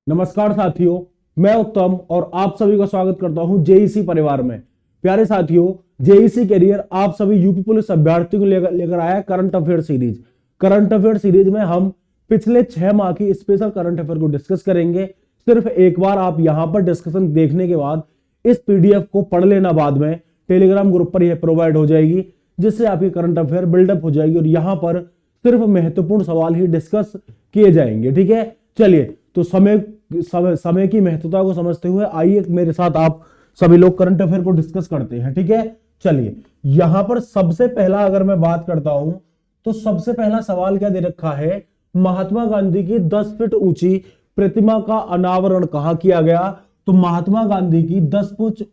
नमस्कार साथियों, मैं उत्तम और आप सभी का स्वागत करता हूं जेईसी परिवार में। प्यारे साथियों, जेईसी कैरियर आप सभी यूपी पुलिस अभ्यर्थियों को लेकर आया current affair series. Current affair series में हम पिछले 6 माह की स्पेशल करंट अफेयर को डिस्कस करेंगे। सिर्फ एक बार आप यहां पर डिस्कशन देखने के बाद इस पीडीएफ को पढ़ लेना, बाद में टेलीग्राम ग्रुप पर यह प्रोवाइड हो जाएगी, जिससे आपकी करंट अफेयर बिल्डअप हो जाएगी और यहां पर सिर्फ महत्वपूर्ण सवाल ही डिस्कस किए जाएंगे। ठीक है, चलिए तो समय की महत्वता को समझते हुए आइए मेरे साथ आप सभी लोग करंट अफेयर को डिस्कस करते हैं। ठीक है, चलिए यहां पर सबसे पहला अगर मैं बात करता हूं तो सबसे पहला सवाल क्या दे रखा है, महात्मा गांधी की 10 फीट ऊंची प्रतिमा का अनावरण कहां किया गया। तो महात्मा गांधी की 10 फुट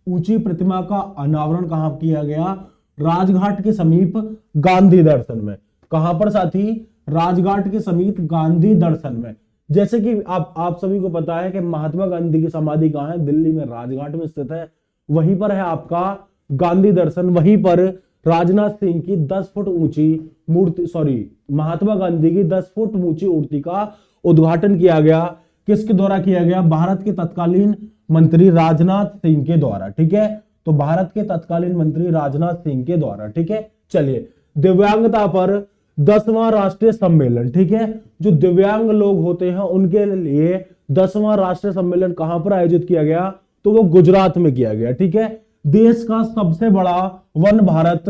ऊंची प्रतिमा का अनावरण कहां किया गया? राजघाट के समीप गांधी दर्शन में। कहां पर साथी? राजघाट के समीप गांधी दर्शन में। जैसे कि आप सभी को पता है कि महात्मा गांधी की समाधि कहां है? दिल्ली में राजघाट में स्थित है। वहीं पर है आपका गांधी दर्शन। वहीं पर राजनाथ सिंह की 10 फुट ऊंची मूर्ति, महात्मा गांधी की 10 फुट ऊंची मूर्ति का उद्घाटन किया गया। किसके द्वारा किया गया? भारत के तत्कालीन मंत्री राजनाथ सिंह के द्वारा। ठीक है, तो भारत के तत्कालीन मंत्री राजनाथ सिंह के द्वारा। ठीक है, चलिए दिव्यांगता पर 10वां राष्ट्रीय सम्मेलन। ठीक है, जो दिव्यांग लोग होते हैं उनके लिए 10वां राष्ट्रीय सम्मेलन कहां पर आयोजित किया गया? तो वो गुजरात में किया गया। ठीक है, देश का सबसे बड़ा वन भारत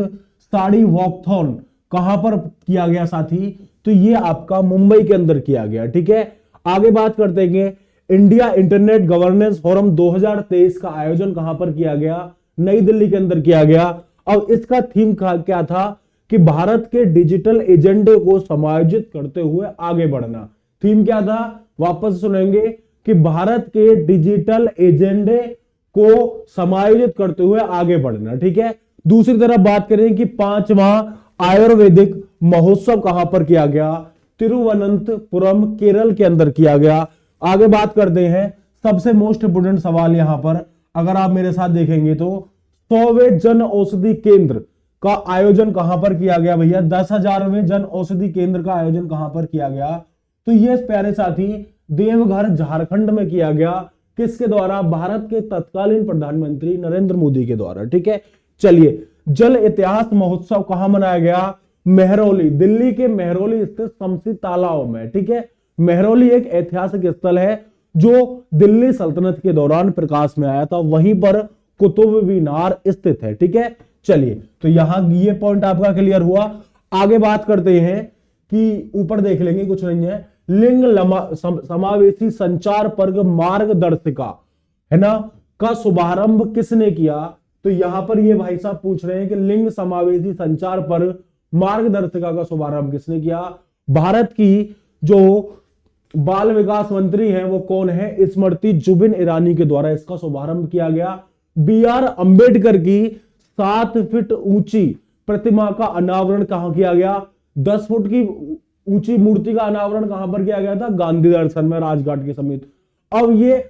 साड़ी वॉकथॉन कहां पर किया गया साथी? तो ये आपका मुंबई के अंदर किया गया। ठीक है, आगे बात करते हैं, इंडिया इंटरनेट गवर्नेंस फोरम 2023 का आयोजन कहां पर किया गया? नई दिल्ली के अंदर किया गया। अब इसका थीम क्या था कि भारत के डिजिटल एजेंडे को समायोजित करते हुए आगे बढ़ना। थीम क्या था? वापस सुनेंगे कि भारत के डिजिटल एजेंडे को समायोजित करते हुए आगे बढ़ना। ठीक है, दूसरी तरफ बात करें कि 5वां आयुर्वेदिक महोत्सव कहां पर किया गया? तिरुवनंतपुरम केरल के अंदर किया गया। आगे बात करते हैं, सबसे मोस्ट इंपोर्टेंट सवाल यहां पर अगर आप मेरे साथ देखेंगे तो 100वें जन औषधि केंद्र का आयोजन कहां पर किया गया भैया? 10,000वें जन औषधि केंद्र का आयोजन कहां पर किया गया? तो ये प्यारे साथी देवघर झारखंड में किया गया। किसके द्वारा? भारत के तत्कालीन प्रधानमंत्री नरेंद्र मोदी के द्वारा। ठीक है, चलिए जल इतिहास महोत्सव कहां मनाया गया? मेहरौली, दिल्ली के मेहरौली स्थित शमसी तालाब में। ठीक है, मेहरौली एक ऐतिहासिक स्थल है जो दिल्ली सल्तनत के दौरान प्रकाश में आया था। वहीं पर कुतुब मीनार स्थित है। ठीक है, चलिए तो यहां ये पॉइंट आपका क्लियर हुआ। आगे बात करते हैं कि ऊपर देख लेंगे, कुछ नहीं है, लिंग समावेशी संचार पर मार्गदर्शिका है ना का शुभारंभ किसने किया? तो यहां पर ये भाई साहब पूछ रहे हैं कि लिंग समावेशी संचार पर मार्गदर्शिका का शुभारंभ किसने किया? भारत की जो बाल विकास मंत्री हैं वो कौन है? स्मृति जुबिन ईरानी के द्वारा इसका शुभारंभ किया गया। बी.आर. अंबेडकर की 7 फीट ऊंची प्रतिमा का अनावरण कहां किया गया? 10 फुट की ऊंची मूर्ति का अनावरण कहां पर किया गया था? गांधी दर्शन में, राजघाट के समीप। अब ये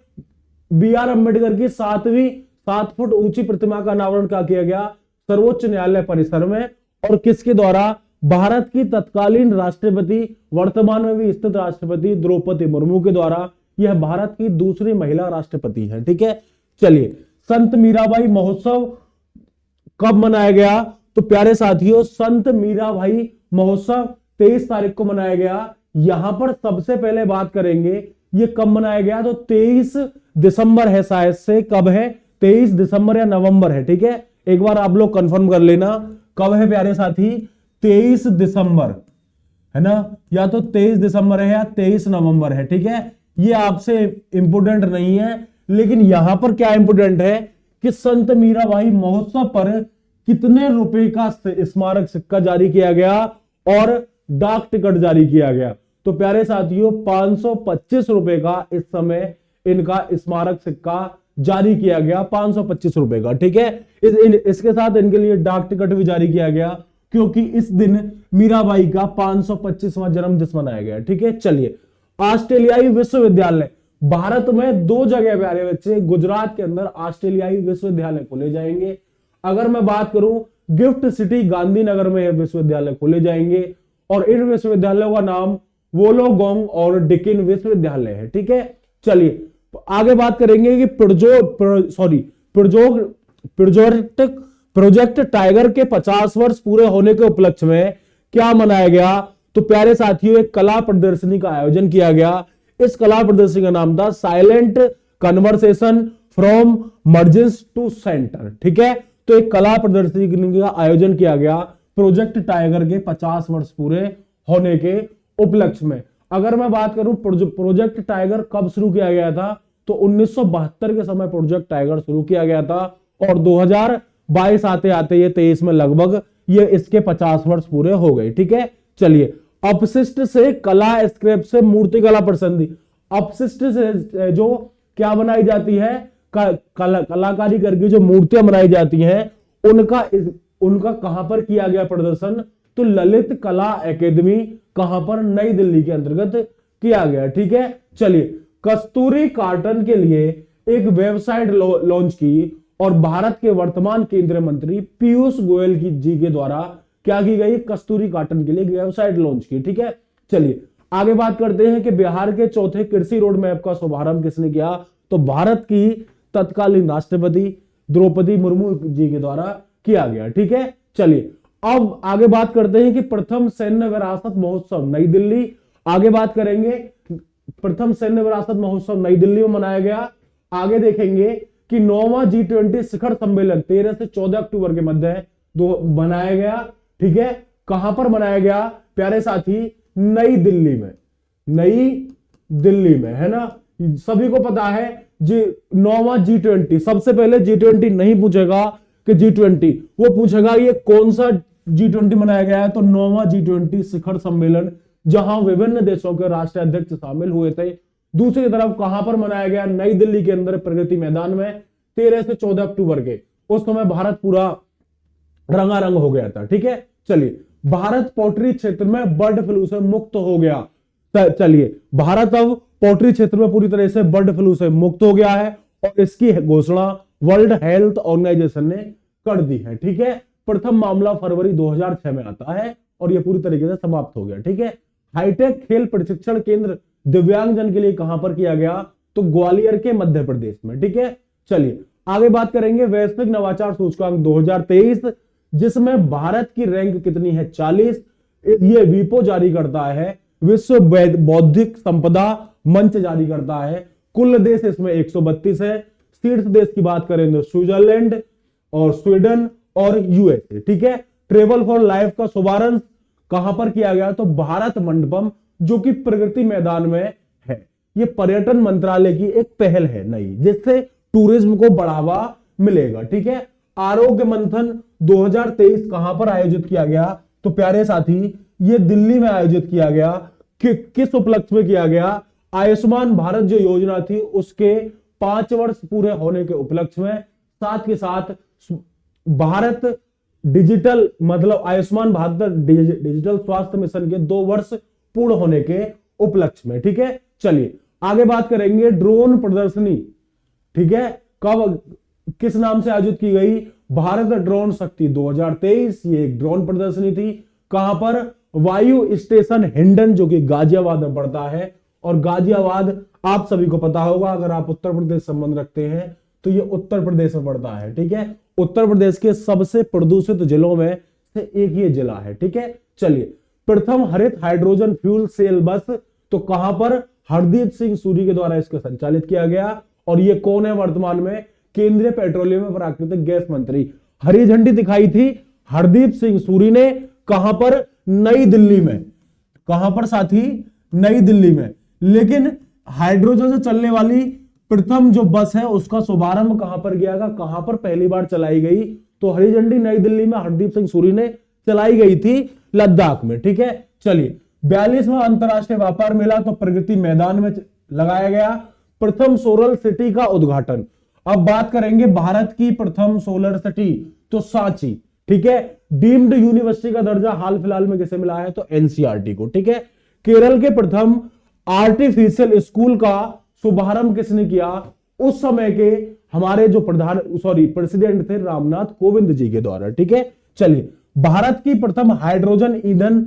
बी.आर. अंबेडकर की 7 फुट ऊंची प्रतिमा का अनावरण क्या किया गया? सर्वोच्च न्यायालय परिसर में। और किसके द्वारा? भारत की तत्कालीन राष्ट्रपति, वर्तमान में भी स्थित राष्ट्रपति द्रौपदी मुर्मू के द्वारा। यह भारत की दूसरी महिला राष्ट्रपति है। ठीक है, चलिए संत मीराबाई महोत्सव कब मनाया गया? तो प्यारे साथियों, संत मीराबाई महोत्सव 23 तारीख को मनाया गया। यहां पर सबसे पहले बात करेंगे ये कब मनाया गया? तो 23 दिसंबर है शायद से। कब है? 23 दिसंबर या नवंबर है। ठीक है, एक बार आप लोग कंफर्म कर लेना कब है प्यारे साथी। 23 दिसंबर है ना, या तो 23 दिसंबर है या 23 नवंबर है। ठीक है, ये आपसे इंपोर्टेंट नहीं है, लेकिन यहां पर क्या इंपोर्टेंट है कि संत मीराबाई महोत्सव पर कितने रुपए का स्मारक सिक्का जारी किया गया और डाक टिकट जारी किया गया? तो प्यारे साथियों 525 रुपए का इस समय इनका स्मारक सिक्का जारी किया गया, 525 रुपए का। ठीक है, इसके साथ इनके लिए डाक टिकट भी जारी किया गया, क्योंकि इस दिन मीराबाई का 525वां जन्म दिवस मनाया गया। ठीक है, चलिए ऑस्ट्रेलियाई विश्वविद्यालय भारत में 2 जगह प्यारे बच्चे, गुजरात के अंदर ऑस्ट्रेलियाई विश्वविद्यालय खोले जाएंगे। अगर मैं बात करूं गिफ्ट सिटी गांधीनगर में विश्वविद्यालय खोले जाएंगे और इन विश्वविद्यालयों का नाम वोलोगोंग और डिकिन विश्वविद्यालय है। ठीक है, चलिए आगे बात करेंगे कि प्रोजेक्ट टाइगर के 50 वर्ष पूरे होने के उपलक्ष्य में क्या मनाया गया? तो प्यारे साथियों, एक कला प्रदर्शनी का आयोजन किया गया। इस कला प्रदर्शनी का नाम था silent conversation from margins to centre. ठीक है, तो एक कला प्रदर्शनी का आयोजन किया गया प्रोजेक्ट टाइगर के 50 वर्ष पूरे होने के उपलक्ष्य में। अगर मैं बात करूं प्रोजेक्ट टाइगर कब शुरू किया गया था, तो 1972 के समय प्रोजेक्ट टाइगर शुरू किया गया था और 2022 आते आते ये 23 में लगभग ये इसके 50 वर्ष पूरे हो गए। ठीक है, चलिए अपशिष्ट से कला, स्क्रैप से मूर्ति कला प्रसंदी। अपशिष्ट से जो क्या बनाई जाती है, कलाकारी करके जो मूर्तियां बनाई जाती हैं, उनका कहां पर किया गया प्रदर्शन? तो ललित कला एकेडमी, कहां पर? नई दिल्ली के अंतर्गत किया गया। ठीक है, चलिए कस्तूरी कार्टन के लिए एक वेबसाइट लॉन्च की और भारत के वर्तमान केंद्रीय मंत्री पीयूष गोयल जी के द्वारा क्या की गई? कस्तूरी कार्टन के लिए एक वेबसाइट लॉन्च की। ठीक है, चलिए आगे बात करते हैं कि बिहार के चौथे कृषि रोड मैप का शुभारंभ किसने किया? तो भारत की तत्कालीन राष्ट्रपति द्रौपदी मुर्मू जी के द्वारा किया गया। ठीक है, चलिए अब आगे बात करते हैं कि प्रथम सैन्य विरासत महोत्सव नई दिल्ली। आगे बात करेंगे प्रथम सैन्य विरासत महोत्सव नई दिल्ली में मनाया गया। आगे देखेंगे कि 9वां G20 शिखर सम्मेलन 13 से 14 अक्टूबर के मध्य बनाया गया। ठीक है, कहां पर बनाया गया प्यारे साथी? नई दिल्ली में। नई दिल्ली में, है ना। सभी को पता है जी 9वां G20, सबसे पहले G20 नहीं पूछेगा कि G20, वो पूछेगा ये कौन सा G20 मनाया गया है। तो 9वां G20 शिखर सम्मेलन, जहां विभिन्न देशों के राष्ट्राध्यक्ष शामिल हुए थे। दूसरी तरफ कहां पर मनाया गया? नई दिल्ली के अंदर प्रगति मैदान में 13 से 14 अक्टूबर के। उस समय भारत पूरा रंगारंग हो गया था। ठीक है, चलिए भारत पोल्ट्री क्षेत्र में बर्ड फ्लू से मुक्त हो गया। चलिए भारत अब पोल्ट्री क्षेत्र में पूरी तरह से बर्ड फ्लू से मुक्त हो गया है और इसकी घोषणा वर्ल्ड हेल्थ ऑर्गेनाइजेशन ने कर दी है। ठीक है, प्रथम मामला फरवरी 2006 में आता है और यह पूरी तरीके से समाप्त हो गया। ठीक है, हाईटेक खेल प्रशिक्षण केंद्र दिव्यांगजन के लिए कहां पर किया गया? तो ग्वालियर के मध्य प्रदेश में। ठीक है, चलिए आगे बात करेंगे वैश्विक नवाचार सूचकांक 2023, जिसमें भारत की रैंक कितनी है? 40। ये वीपो जारी करता है, विश्व बौद्धिक संपदा मंच जारी करता है। कुल देश इसमें 132 है। शीर्ष देश की बात करें तो स्विट्जरलैंड और स्वीडन और यूएसए। ठीक है, ट्रेवल फॉर लाइफ का शुभारंभ कहां पर किया गया? तो भारत मंडपम, जो कि प्रगति मैदान में है। यह पर्यटन मंत्रालय की एक पहल है नई, जिससे टूरिज्म को बढ़ावा मिलेगा। ठीक है, आरोग्य मंथन 2023 कहां पर आयोजित किया गया? तो प्यारे साथी ये दिल्ली में आयोजित किया गया। किस उपलक्ष्य में किया गया? आयुष्मान भारत जो योजना थी उसके 5 वर्ष पूरे होने के उपलक्ष्य में, साथ के साथ भारत डिजिटल, मतलब आयुष्मान भारत डिजिटल स्वास्थ्य मिशन के 2 वर्ष पूर्ण होने के उपलक्ष्य में। ठीक है, चलिए आगे बात करेंगे ड्रोन प्रदर्शनी। ठीक है, कब किस नाम से आयोजित की गई? भारत ड्रोन शक्ति 2023। ये एक ड्रोन प्रदर्शनी थी। कहां पर? वायु स्टेशन हिंडन, जो कि गाजियाबाद में पड़ता है। और गाजियाबाद आप सभी को पता होगा, अगर आप उत्तर प्रदेश संबंध रखते हैं तो ये उत्तर प्रदेश में पड़ता है। ठीक है, उत्तर प्रदेश के सबसे प्रदूषित जिलों में से एक ये जिला है। ठीक है, चलिए प्रथम हरित हाइड्रोजन फ्यूल सेल बस, तो कहां पर? हरदीप सिंह सूरी के द्वारा इसको संचालित किया गया। और ये कौन है वर्तमान में? केंद्रीय पेट्रोलियम एवं प्राकृतिक गैस मंत्री। हरी झंडी दिखाई थी हरदीप सिंह सूरी ने। कहां पर? नई दिल्ली में। कहां पर साथी? नई दिल्ली में। लेकिन हाइड्रोजन से चलने वाली प्रथम जो बस है उसका शुभारंभ कहां पर किया गया? कहां पर पहली बार चलाई गई? तो हरी झंडी नई दिल्ली में हरदीप सिंह सूरी ने चलाई गई थी, लद्दाख में। ठीक है, चलिए 42वां अंतरराष्ट्रीय व्यापार मेला तो प्रगति मैदान में लगाया गया। प्रथम सोलर सिटी का उद्घाटन। अब बात करेंगे भारत की प्रथम सोलर सिटी, तो सांची। ठीक है, डीम्ड यूनिवर्सिटी का दर्जा हाल फिलहाल में किसे मिला है? तो एनसीईआरटी को। ठीक है, केरल के प्रथम आर्टिफिशियल स्कूल का शुभारंभ किसने किया? उस समय के हमारे जो प्रेसिडेंट थे रामनाथ कोविंद जी के द्वारा। ठीक है, चलिए भारत की प्रथम हाइड्रोजन ईंधन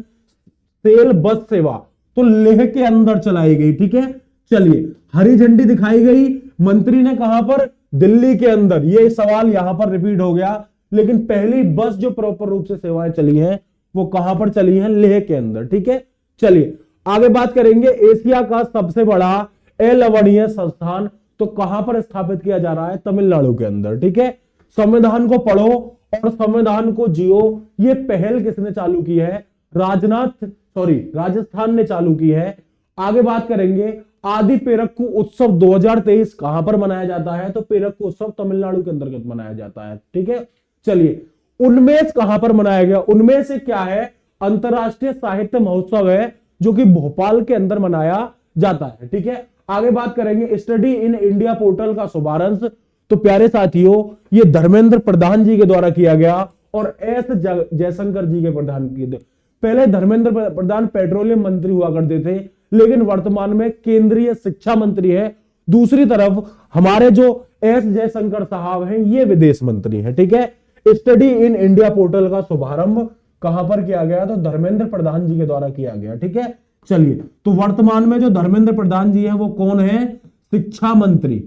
सेल बस सेवा, तो लेह के अंदर चलाई गई। ठीक है, चलिए हरी झंडी दिखाई गई, मंत्री ने कहां पर, दिल्ली के अंदर। ये सवाल यहां पर रिपीट हो गया, लेकिन पहली बस जो प्रॉपर रूप से सेवाएं चली हैं वो कहां पर चली हैं, लेह के अंदर। ठीक है, चलिए आगे बात करेंगे। एशिया का सबसे बड़ा अलवणीय संस्थान तो कहां पर स्थापित किया जा रहा है, तमिलनाडु के अंदर। ठीक है, संविधान को पढ़ो और संविधान को जियो, ये पहल किसने चालू की है, राजस्थान ने चालू की है। आगे बात करेंगे, आदि पेरक्कू उत्सव 2023 कहां पर मनाया जाता है, तो पेरक्कू उत्सव तमिलनाडु के अंतर्गत मनाया जाता है। ठीक है, चलिए उन्मेष कहां पर मनाया गया, उन्मेष क्या है, अंतरराष्ट्रीय साहित्य महोत्सव है जो कि भोपाल के अंदर मनाया जाता है। ठीक है, आगे बात करेंगे स्टडी इन इंडिया पोर्टल का शुभारंभ तो प्यारे साथियों ये धर्मेंद्र प्रधान जी के द्वारा किया गया और एस जयशंकर जी के प्रधान किए थे। पहले धर्मेंद्र प्रधान पेट्रोलियम मंत्री हुआ करते थे, लेकिन वर्तमान में केंद्रीय शिक्षा मंत्री है। दूसरी तरफ हमारे जो एस जयशंकर साहब हैं ये विदेश मंत्री हैं। ठीक है, स्टडी इन इंडिया पोर्टल का शुभारंभ कहां पर किया गया, तो धर्मेंद्र प्रधान जी के द्वारा किया गया। ठीक है, चलिए तो वर्तमान में जो धर्मेंद्र प्रधान जी हैं वो कौन है, शिक्षा मंत्री,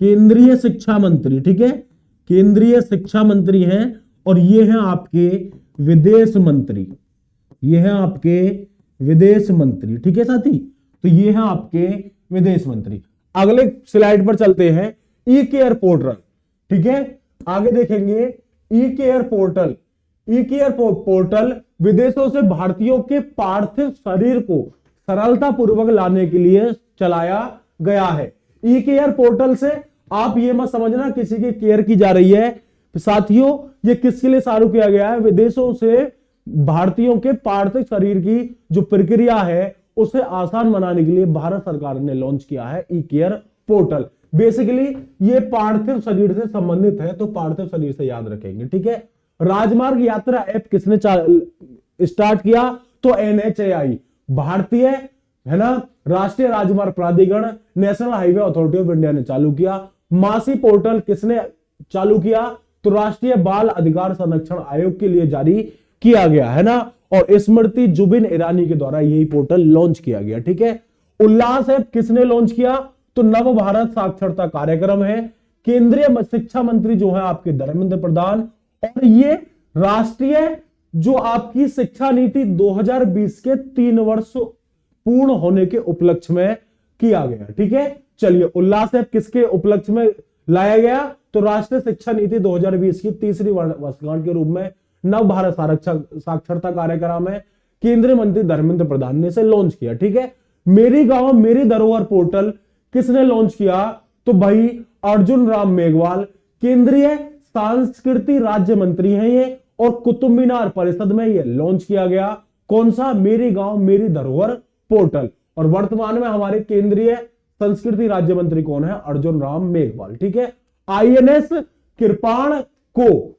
केंद्रीय शिक्षा मंत्री। ठीक है, केंद्रीय शिक्षा मंत्री हैं और ये हैं आपके विदेश मंत्री, ये हैं आपके विदेश मंत्री। ठीक है साथी, तो ये हैं आपके विदेश मंत्री। अगले स्लाइड पर चलते हैं, ई केयर पोर्टल। ठीक है, आगे देखेंगे ई केयर पोर्टल। ई केयर पोर्टल विदेशों से भारतीयों के पार्थिव शरीर को सरलता पूर्वक लाने के लिए चलाया गया है। ई केयर पोर्टल से आप ये मत समझना किसी की केयर की जा रही है साथियों, ये किसके लिए चालू किया गया है, विदेशों से भारतीयों के पार्थिव शरीर की जो प्रक्रिया है उसे आसान बनाने के लिए भारत सरकार ने लॉन्च किया है ई केयर पोर्टल। बेसिकली ये पार्थिव शरीर से संबंधित है, तो पार्थिव शरीर से याद रखेंगे। ठीक है, राजमार्ग यात्रा ऐप किसने स्टार्ट किया, तो NHAI, भारतीय है ना राष्ट्रीय राजमार्ग प्राधिकरण, national highway authority of India ने चालू किया। मासी पोर्टल किसने चालू किया, तो राष्ट्रीय बाल अधिकार संरक्षण आयोग के लिए जारी किया गया है ना, और स्मृति जुबिन ईरानी के द्वारा यही पोर्टल लॉन्च किया गया। ठीक है, उल्लास ऐप किसने लॉन्च किया, तो नव भारत साक्षरता कार्यक्रम है, केंद्रीय शिक्षा मंत्री जो है आपके धर्मेंद्र प्रधान, और ये राष्ट्रीय जो आपकी शिक्षा नीति 2020 के 3 वर्ष पूर्ण होने के उपलक्ष्य में किया गया। ठीक है, चलिए उल्लास ऐप किसके उपलक्ष्य में लाया गया, तो राष्ट्रीय शिक्षा नीति 2020 की तीसरी वर्षगांठ के रूप में नव भारत साक्षरता कार्यक्रम है, केंद्रीय मंत्री धर्मेंद्र प्रधान ने इसे लॉन्च किया। ठीक है, मेरी गांव मेरी धरोहर पोर्टल किसने लॉन्च किया, तो भाई अर्जुन राम मेघवाल, केंद्रीय संस्कृति राज्य मंत्री हैं ये, और कुतुब मीनार परिषद में ये लॉन्च किया गया। कौन सा, मेरी गांव मेरी धरोहर पोर्टल, और वर्तमान में हमारे केंद्रीय संस्कृति राज्य मंत्री कौन है, अर्जुन राम मेघवाल। ठीक है, INS कृपाण को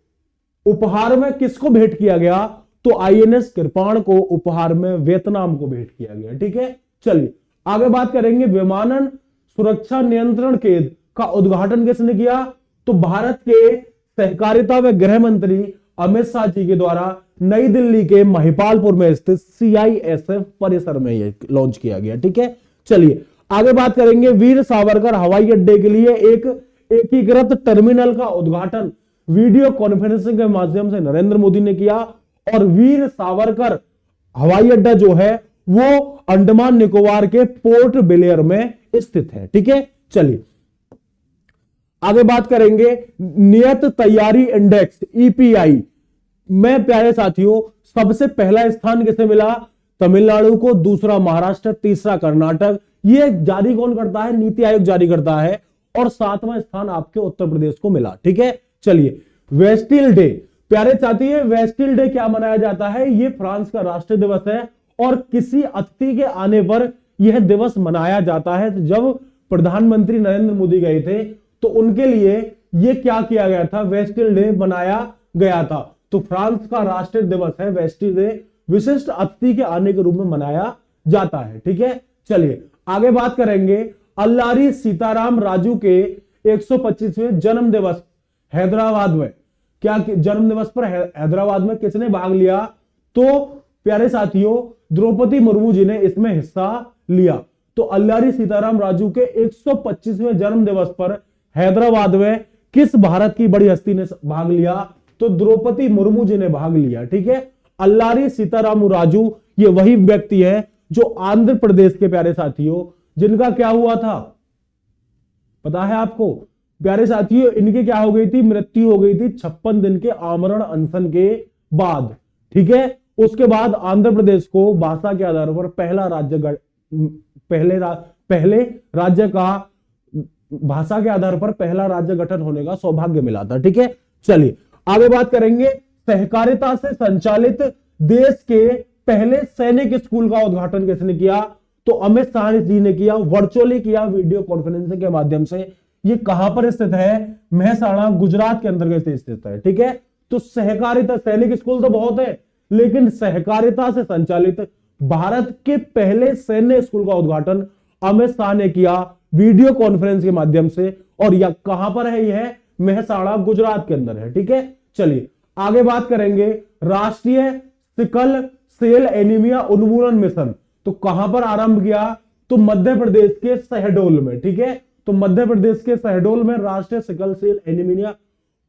उपहार में किसको भेंट किया गया, तो INS कृपाण को उपहार में वियतनाम को भेंट किया गया। ठीक है, चलिए आगे बात करेंगे, विमानन सुरक्षा नियंत्रण केंद्र का उद्घाटन किसने किया, तो भारत के सहकारिता व गृह मंत्री अमित शाह जी के द्वारा नई दिल्ली के महिपालपुर में स्थित CISF परिसर में यह लॉन्च किया गया। ठीक है, चलिए आगे बात करेंगे, वीर सावरकर हवाई अड्डे के लिए एक एकीकृत टर्मिनल का उद्घाटन वीडियो कॉन्फ्रेंसिंग के माध्यम से नरेंद्र मोदी ने किया, और वीर सावरकर हवाई अड्डा जो है वो अंडमान निकोबार के पोर्ट ब्लेयर में स्थित है। ठीक है, चलिए आगे बात करेंगे, नियत तैयारी इंडेक्स EPI में प्यारे साथियों सबसे पहला स्थान किसे मिला, तमिलनाडु को, दूसरा महाराष्ट्र, तीसरा कर्नाटक। ये जारी कौन करता है, नीति आयोग जारी करता है, और 7वां स्थान आपके उत्तर प्रदेश को मिला। ठीक है, चलिए वेस्टिल डे, प्यारे साथी वेस्टिल डे क्या मनाया जाता है, ये फ्रांस का राष्ट्रीय दिवस है, और किसी अतिथि के आने पर यह दिवस मनाया जाता है। जब प्रधानमंत्री नरेंद्र मोदी गए थे तो उनके लिए यह क्या किया गया था, वेस्टिल डे बनाया गया था। तो फ्रांस का राष्ट्रीय दिवस है वेस्टिल डे, विशिष्ट अतिथि के आने के रूप में मनाया जाता है। ठीक है, चलिए आगे बात करेंगे, अल्लारी सीताराम राजू के 125वें जन्म दिवस हैदराबाद में, क्या जन्म दिवस पर हैदराबाद में किसने भाग लिया, तो प्यारे साथियों द्रौपदी मुर्मू जी ने इसमें हिस्सा लिया। तो अल्लारी सीताराम राजू के 125वें जन्म दिवस पर हैदराबाद में किस भारत की बड़ी हस्ती ने भाग लिया? तो द्रौपदी मुर्मू जी ने भाग लिया। ठीक है, अल्लारी सीताराम राजू ये वही व्यक्ति है जो आंध्र प्रदेश के, प्यारे साथियों, जिनका क्या हुआ था पता है आपको? प्यारे साथियों इनकी क्या हो गई थी? मृत्यु हो गई थी 56 दिन के आमरण अनशन के बाद। ठीक है, उसके बाद आंध्र प्रदेश को भाषा के आधार पर पहले राज्य का भाषा के आधार पर पहला राज्य गठन होने का सौभाग्य मिला था। ठीक है, चलिए आगे बात करेंगे। सहकारिता से संचालित देश के पहले सैनिक स्कूल का उद्घाटन किसने किया? तो अमित शाह जी ने किया, वर्चुअली किया, वीडियो कॉन्फ्रेंसिंग के माध्यम से। ये कहां पर स्थित है? महसाणा, गुजरात के अंतर्गत स्थित है। ठीक है, तो सहकारिता, सैनिक स्कूल तो बहुत है, लेकिन सहकारिता से संचालित भारत के पहले सैन्य स्कूल का उद्घाटन अमित शाह ने किया वीडियो कॉन्फ्रेंस के माध्यम से। और यह कहां पर है? यह महसाणा, गुजरात के अंदर है। ठीक है, चलिए आगे बात करेंगे। राष्ट्रीय सिकल सेल एनीमिया उन्मूलन मिशन तो कहां पर आरंभ किया? तो मध्य प्रदेश के शहडोल में। ठीक है, तो मध्य प्रदेश के शहडोल में राष्ट्रीय सिकल सेल एनीमिया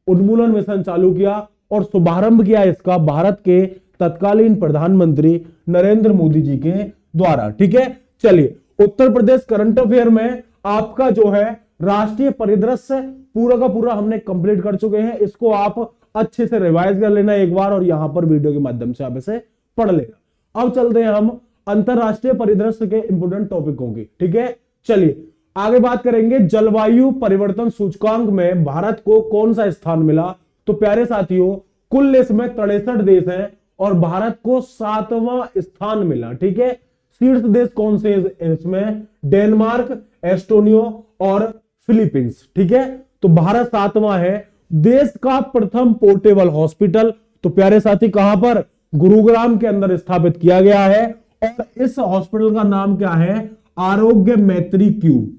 उन्मूलन मिशन चालू किया और शुभारंभ किया इसका भारत के तत्कालीन प्रधानमंत्री नरेंद्र मोदी जी के द्वारा। ठीक है, चलिए उत्तर प्रदेश करंट अफेयर में आपका जो है राष्ट्रीय परिदृश्य पूरा का पूरा हमने कंप्लीट कर चुके हैं। इसको आप अच्छे से रिवाइज कर लेना एक बार, और यहां पर वीडियो के माध्यम से आप इसे पढ़ लेना। अब चलते हैं हम अंतरराष्ट्रीय परिदृश्य के इंपोर्टेंट टॉपिकों की। ठीक है, चलिए आगे बात करेंगे। जलवायु परिवर्तन सूचकांक में भारत को कौन सा स्थान मिला? तो प्यारे साथियों कुल इसमें 63 देश हैं और भारत को 7वां स्थान मिला। ठीक है, शीर्ष देश कौन से इसमें? डेनमार्क, एस्टोनिया और फिलीपींस। ठीक है, तो भारत 7वां है। देश का प्रथम पोर्टेबल हॉस्पिटल तो प्यारे साथी कहां पर? गुरुग्राम के अंदर स्थापित किया गया है और इस हॉस्पिटल का नाम क्या है? आरोग्य मैत्री क्यूब।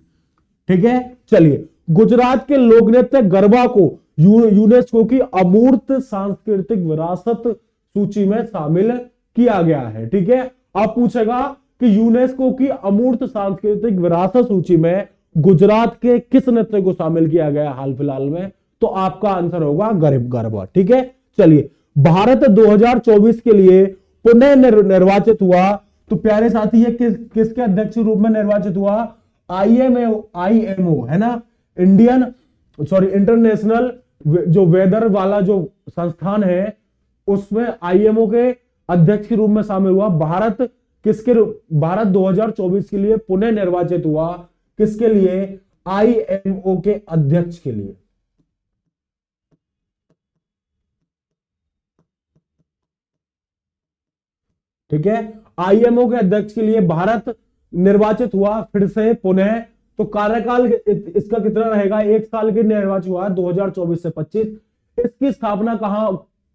ठीक है, चलिए गुजरात के लोक नृत्य गरबा को यूनेस्को की अमूर्त सांस्कृतिक विरासत सूची में शामिल किया गया है। ठीक है, अब पूछेगा कि यूनेस्को की अमूर्त सांस्कृतिक विरासत सूची में गुजरात के किस नृत्य को शामिल किया गया हाल फिलहाल में? तो आपका आंसर होगा गरबा। ठीक है, चलिए भारत 2024 के लिए पुनः निर्वाचित हुआ तो प्यारे साथी ये किसके अध्यक्ष रूप में निर्वाचित हुआ? आईएमओ है ना, इंटरनेशनल जो वेदर वाला जो संस्थान है उसमें आईएमओ के अध्यक्ष के रूप में शामिल हुआ। भारत 2024 के लिए पुनः निर्वाचित हुआ। किसके लिए? आईएमओ के अध्यक्ष के लिए। ठीक है, आईएमओ के अध्यक्ष के लिए भारत निर्वाचित हुआ फिर से पुनः। तो कार्यकाल इसका कितना रहेगा? 1 साल के निर्वाचित हुआ 2024 से 25। इसकी स्थापना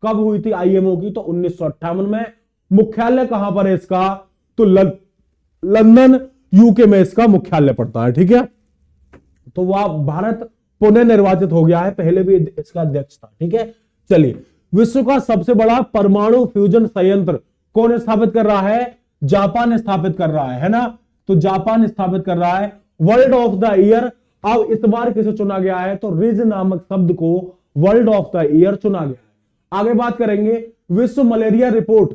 कब हुई थी आईएमओ की? तो 1958 में। मुख्यालय कहां पर है इसका? तो लंदन यूके में इसका मुख्यालय पड़ता है। ठीक है, तो वह भारत पुनः निर्वाचित हो गया है, पहले भी इसका अध्यक्ष था। ठीक है, चलिए विश्व का सबसे बड़ा परमाणु फ्यूजन संयंत्र कौन स्थापित कर रहा है? जापान स्थापित कर रहा है ना, तो जापान स्थापित कर रहा है। वर्ल्ड ऑफ द ईयर अब इस बार किसे चुना गया है? तो रिज नामक शब्द को वर्ल्ड ऑफ द ईयर चुना गया है। आगे बात करेंगे विश्व मलेरिया रिपोर्ट।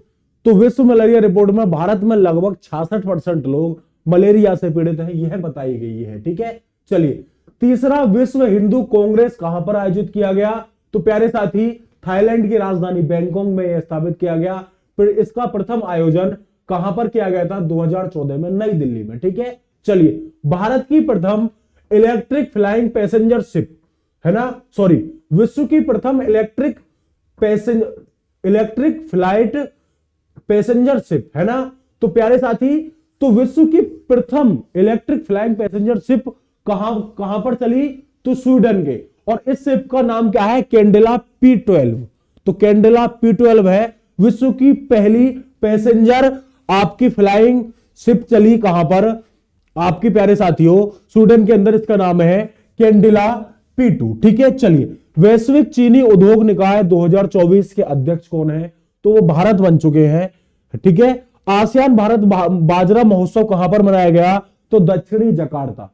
तो विश्व मलेरिया रिपोर्ट में भारत में लगभग 66% लोग मलेरिया से पीड़ित हैं, यह बताई गई है। ठीक है, चलिए तीसरा विश्व हिंदू कांग्रेस कहां पर आयोजित किया गया? तो प्यारे साथी थाईलैंड की राजधानी बैंकॉक में यह स्थापित किया गया। फिर इसका प्रथम आयोजन कहां पर किया गया था? 2014 में नई दिल्ली में। ठीक है, चलिए भारत की प्रथम इलेक्ट्रिक फ्लाइंग पैसेंजर शिप है ना, विश्व की प्रथम इलेक्ट्रिक फ्लाइट पैसेंजर शिप है ना। तो प्यारे साथी तो विश्व की प्रथम इलेक्ट्रिक फ्लाइंग पैसेंजर शिप कहां पर चली? तो स्वीडन के, और इस शिप का नाम क्या है? Candela P12। तो कैंडेला P12 है विश्व की पहली पैसेंजर आपकी फ्लाइंग शिप। चली कहां पर आपकी प्यारे साथियों? स्वीडन के अंदर। इसका नाम है कैंडेला P2। ठीक है, चलिए वैश्विक चीनी उद्योग निकाय 2024 के अध्यक्ष कौन है? तो वो भारत बन चुके हैं। ठीक है। आसियान भारत बाजरा महोत्सव कहां पर मनाया गया? तो दक्षिणी जकार्ता,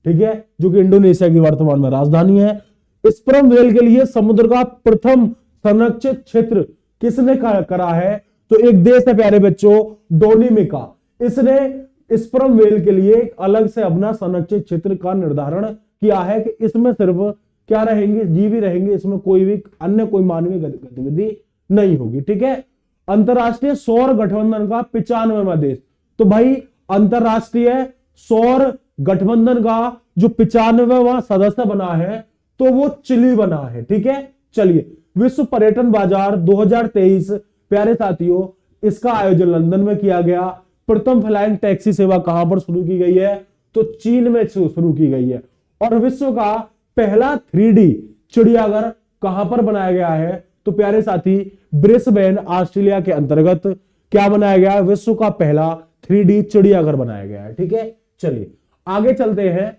ठीक है, जो कि इंडोनेशिया की वर्तमान में राजधानी है। स्पर्म वेल के लिए समुद्र का प्रथम संरक्षित क्षेत्र किसने करा है? तो एक देश है प्यारे बच्चों, डोमिनिका। इसने स्पर्म वेल के लिए अलग से अपना संरक्षित क्षेत्र का निर्धारण किया है कि इसमें सिर्फ क्या रहेंगे? जीव ही रहेंगे, इसमें कोई भी अन्य कोई मानवीय गतिविधि नहीं होगी, ठीक है। अंतरराष्ट्रीय सौर गठबंधन का 95वां देश, तो भाई अंतरराष्ट्रीय सौर गठबंधन का जो 95वां सदस्य बना है तो वो चिली बना है, ठीक है। चलिए, विश्व पर्यटन बाजार 2023 प्यारे साथियों, इसका आयोजन लंदन में किया गया। प्रथम फ्लाइंग टैक्सी सेवा कहां पर शुरू की गई है? तो चीन में शुरू की गई है। और विश्व का पहला 3D चिड़ियाघर कहां पर बनाया गया है? तो प्यारे साथी, ब्रिस्बेन ऑस्ट्रेलिया के अंतर्गत क्या बनाया गया है? विश्व का पहला 3D चिड़ियाघर बनाया गया है, ठीक है। चलिए आगे चलते हैं।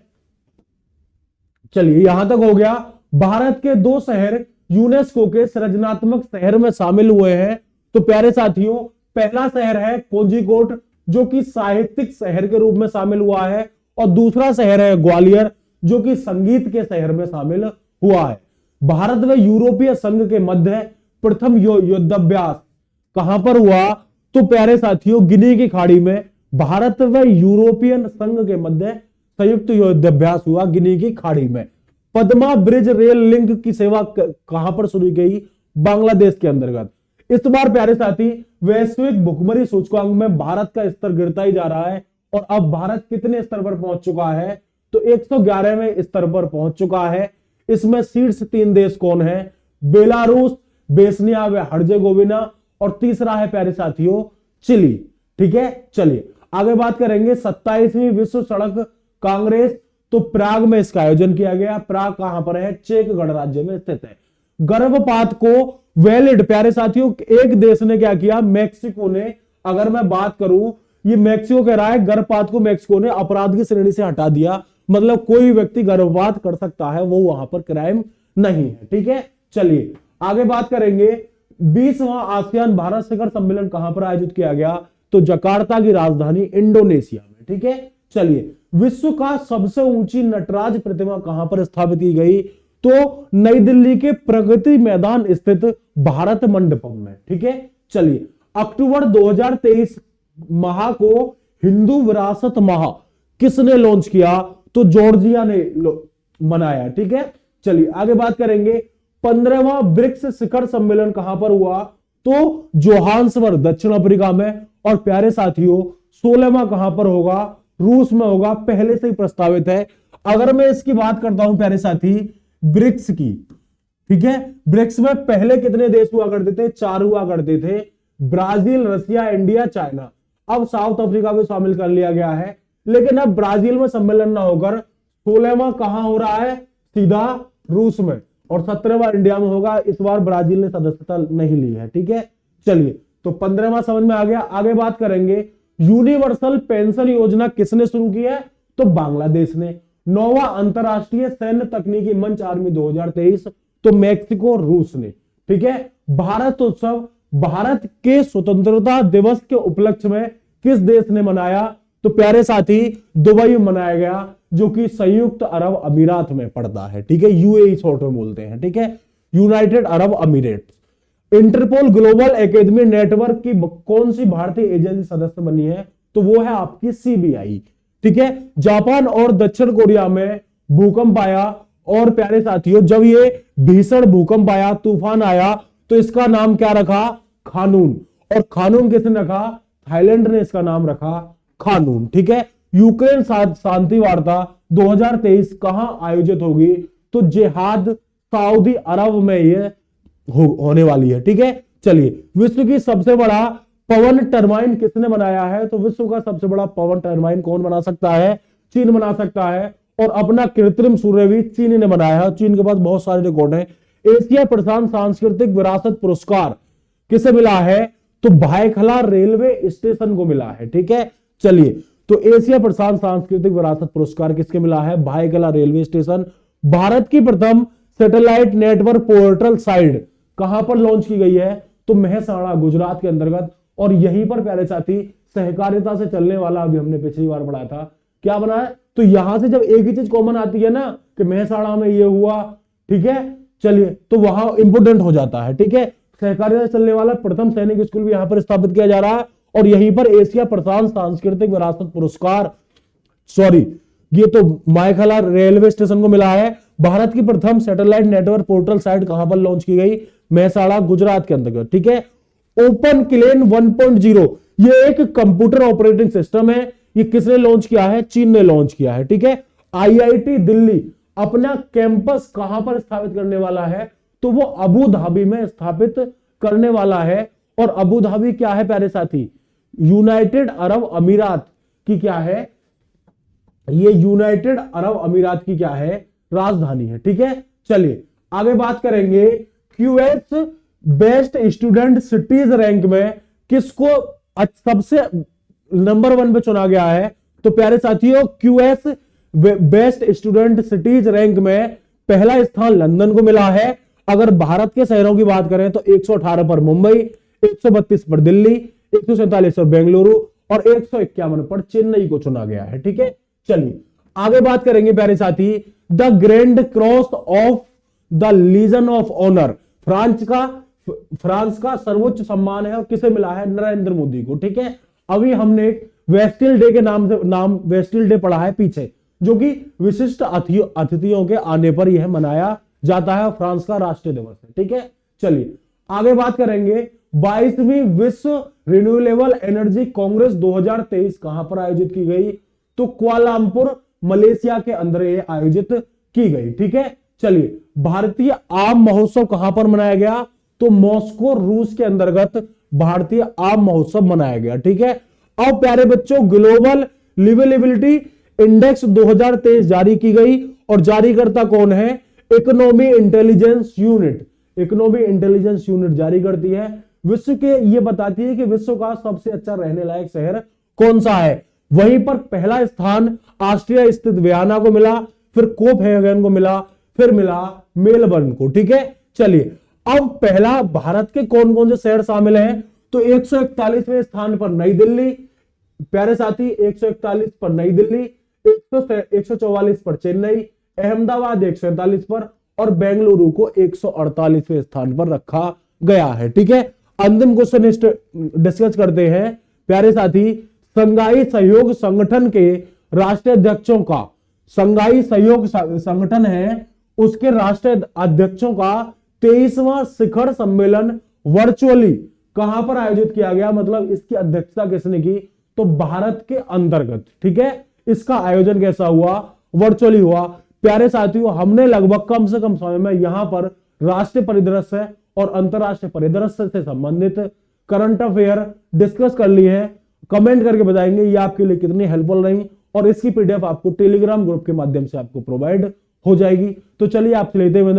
चलिए, यहां तक हो गया। भारत के 2 शहर यूनेस्को के सृजनात्मक शहर में शामिल हुए हैं। तो प्यारे साथियों, पहला शहर है कोझिकोड, जो कि साहित्यिक शहर के रूप में शामिल हुआ है, और दूसरा शहर है ग्वालियर, जो कि संगीत के शहर में शामिल हुआ है। भारत व यूरोपीय संघ के मध्य प्रथम युद्धाभ्यास कहां पर हुआ? तो प्यारे साथियों, गिनी की खाड़ी में भारत व यूरोपियन संघ के मध्य संयुक्त युद्धाभ्यास हुआ, गिनी की खाड़ी में। पद्मा ब्रिज रेल लिंक की सेवा कहां पर शुरू की गई? बांग्लादेश के अंतर्गत। इस बार प्यारे साथी, वैश्विक भुखमरी सूचकांक में भारत का स्तर गिरता ही जा रहा है, और अब भारत कितने स्तर पर पहुंच चुका है? तो 111वें स्तर पर पहुंच चुका है। इसमें शीर्ष 3 देश कौन है? बेलारूस, बोस्निया व हर्जेगोविना, और तीसरा है प्यारे साथियों चिली, ठीक है। चलिए आगे बात करेंगे 27वीं विश्व सड़क कांग्रेस। तो प्राग में इसका आयोजन किया गया। प्राग कहां पर है? चेक गणराज्य में स्थित है। गर्भपात को वैलिड, प्यारे साथियों, एक देश ने क्या किया? मैक्सिको ने। अगर मैं बात करूं, ये मैक्सिको कह रहा है गर्भपात को मैक्सिको ने अपराध की श्रेणी से हटा दिया, मतलब कोई व्यक्ति गर्भपात कर सकता है, वो वहां पर क्राइम नहीं है, ठीक है। चलिए आगे बात करेंगे। 20वां आसियान भारत शिखर सम्मेलन कहां पर आयोजित किया गया? तो जकार्ता की राजधानी इंडोनेशिया में, ठीक है। चलिए, विश्व का सबसे ऊंची नटराज प्रतिमा कहां पर स्थापित की गई? तो नई दिल्ली के प्रगति मैदान स्थित भारत मंडपम में, ठीक है। चलिए, अक्टूबर 2023 माह को हिंदू विरासत माह किसने लॉन्च किया? तो जॉर्जिया ने मनाया, ठीक है। चलिए आगे बात करेंगे। 15वां ब्रिक्स शिखर सम्मेलन कहां पर हुआ? तो जोहान्सबर्ग दक्षिण अफ्रीका में। और प्यारे साथियों, 16वां कहां पर होगा? रूस में होगा, पहले से ही प्रस्तावित है। अगर मैं इसकी बात करता हूं प्यारे साथी ब्रिक्स की, ठीक है, ब्रिक्स में पहले कितने देश हुआ करते थे? 4 हुआ करते थे, ब्राजील, रसिया, इंडिया, चाइना। अब साउथ अफ्रीका को शामिल कर लिया गया है, लेकिन अब ब्राजील में सम्मेलन ना होकर 16वां कहां हो रहा है? सीधा रूस में, और 17वां इंडिया में होगा। इस बार ब्राजील ने सदस्यता नहीं ली है, ठीक है। चलिए, तो 15वां समझ में आ गया। आगे बात करेंगे, यूनिवर्सल पेंशन योजना किसने शुरू की है? तो बांग्लादेश ने। 9वां अंतरराष्ट्रीय सैन्य तकनीकी मंच आर्मी 2023, तो मैक्सिको, रूस ने, ठीक है। भारत उत्सव भारत के स्वतंत्रता दिवस के उपलक्ष्य में किस देश ने मनाया? तो प्यारे साथी, दुबई में मनाया गया, जो कि संयुक्त अरब अमीरात में पड़ता है, ठीक है। यूएई शॉर्ट में बोलते हैं, ठीक है, United Arab Emirates. Interpol Global Academy Network की कौन सी भारतीय एजेंसी सदस्य बनी है? तो वो है आपकी सीबीआई, ठीक है। जापान और दक्षिण कोरिया में भूकंप आया, और प्यारे साथियों, जब ये भीषण भूकंप आया, तूफान आया, तो इसका नाम क्या रखा? खानून। और खानून किसने रखा? थाईलैंड ने इसका नाम रखा खानून, ठीक है। यूक्रेन शांति वार्ता 2023 कहां आयोजित होगी? तो जिहाद सऊदी अरब में ये होने वाली है, ठीक है। चलिए, विश्व की सबसे बड़ा पवन टरबाइन किसने बनाया है? तो विश्व का सबसे बड़ा पवन टरबाइन कौन बना सकता है? चीन बना सकता है। और अपना कृत्रिम सूर्य भी चीन ने बनाया है। चीन के पास बहुत सारे रिकॉर्ड हैं। एशिया प्रशांत सांस्कृतिक विरासत पुरस्कार किसे मिला है? तो भायखला रेलवे स्टेशन को मिला है, ठीक है। चलिए, तो एशिया प्रशांत सांस्कृतिक विरासत पुरस्कार किसके मिला है? Byculla railway station. भारत की प्रथम सैटेलाइट नेटवर्क पोर्टल साइट कहां पर लॉन्च की गई है? तो मेहसाणा, गुजरात के अंतर्गत। और यहीं पर प्यारे साथी सहकारिता से चलने वाला, अभी हमने पिछली बार पढ़ा था, क्या बना है? तो यहां से जब एक ही चीज कॉमन आती है ना कि मेहसाणा में ये हुआ, ठीक है, चलिए, तो वहां इंपोर्टेंट हो जाता है, ठीक है। सहकारिता से चलने वाला प्रथम सैनिक स्कूल भी यहां पर स्थापित किया जा रहा है, और यहीं पर एशिया प्रशांत सांस्कृतिक विरासत पुरस्कार, सॉरी, ये तो मायखला रेलवे स्टेशन को मिला है। भारत की प्रथम सैटेलाइट नेटवर्क पोर्टल साइट कहां पर लॉन्च की गई? मेहसाणा, गुजरात के अंतर्गत, ठीक है। ओपन क्लेन 1.0 ये एक कंप्यूटर ऑपरेटिंग सिस्टम है, ये किसने लॉन्च किया है? चीन ने लॉन्च किया है, ठीक है। आईआईटी दिल्ली अपना कैंपस कहां पर स्थापित करने वाला है? तो वो अबू धाबी में स्थापित करने वाला है। और अबू धाबी क्या है प्यारे साथी? यूनाइटेड अरब अमीरात की क्या है? ये यूनाइटेड अरब अमीरात की क्या है? राजधानी है, ठीक है। चलिए आगे बात करेंगे। QS best student cities rank में किसको सबसे नंबर 1 पे चुना गया है? तो प्यारे साथियों, QS best student cities rank में पहला स्थान लंदन को मिला है। अगर भारत के शहरों की बात करें तो 118 पर मुंबई, 132 पर दिल्ली, 147 पर बेंगलुरु और 151 पर चेन्नई को चुना गया है, ठीक है। चलिए आगे बात करेंगे प्यारे साथी। The grand cross of the legion of honour France का सर्वोच्च सम्मान है और किसे मिला है? नरेंद्र मोदी को, ठीक है। अभी हमने वेस्टिल डे के नाम वेस्टिल डे पढ़ा है पीछे, जो कि विशिष्ट अतिथियों के आने पर यह मनाया जाता है, फ्रांस का राष्ट्रीय दिवस है, ठीक है। चलिए आगे बात करेंगे। 22वीं विश्व रिन्यूएबल एनर्जी कांग्रेस 2023 कहां पर आयोजित की गई? तो कुआलालंपुर मलेशिया के अंदर यह आयोजित की गई, ठीक है। चलिए भारतीय आम महोत्सव कहां पर मनाया गया? तो मॉस्को रूस के अंतर्गत भारतीय आम महोत्सव मनाया गया, ठीक है। अब प्यारे बच्चों, ग्लोबल लिवेबिलिटी इंडेक्स 2023 जारी की गई और जारीकर्ता कौन है? Economy intelligence unit. Economy intelligence unit जारी करती है। विश्व के ये बताती है कि विश्व का सबसे अच्छा रहने लायक शहर कौन सा है। वहीं पर पहला स्थान ऑस्ट्रिया स्थित वियना को मिला, फिर कोपहेगन को मिला, फिर मिला मेलबर्न को, ठीक है। चलिए अब पहला भारत के कौन कौन से शहर शामिल हैं? तो 141वें स्थान पर नई दिल्ली, प्यारे साथी 141 पर नई दिल्ली, 144 पर चेन्नई, अहमदाबाद 147 पर और बेंगलुरु को 148वें स्थान पर रखा गया है, ठीक है। अंतिम क्वेश्चन डिस्कस करते हैं प्यारे साथी। संघाई सहयोग संगठन के राष्ट्रीय अध्यक्षों का, संघाई सहयोग संगठन है, उसके राष्ट्रीय अध्यक्षों का 23वां शिखर सम्मेलन वर्चुअली कहां पर आयोजित किया गया? मतलब इसकी अध्यक्षता किसने की? तो भारत के अंतर्गत, ठीक है। इसका आयोजन कैसा हुआ? वर्चुअली हुआ। प्यारे साथियों, हमने लगभग कम से कम समय में यहां पर राष्ट्रीय परिदृश्य और अंतरराष्ट्रीय परिदृश्य से संबंधित करंट अफेयर डिस्कस कर लिए हैं। कमेंट करके बताएंगे ये आपके लिए कितनी हेल्पफुल रही, और इसकी पीडीएफ आपको टेलीग्राम ग्रुप के माध्यम से आपको प्रोवाइड हो जाएगी। तो चलिए आपसे लेते हुए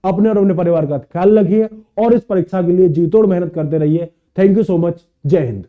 अपने और अपने परिवार का ख्याल रखिए और इस परीक्षा के लिए जी तोड़ मेहनत करते रहिए। Thank you so much. जय हिंद।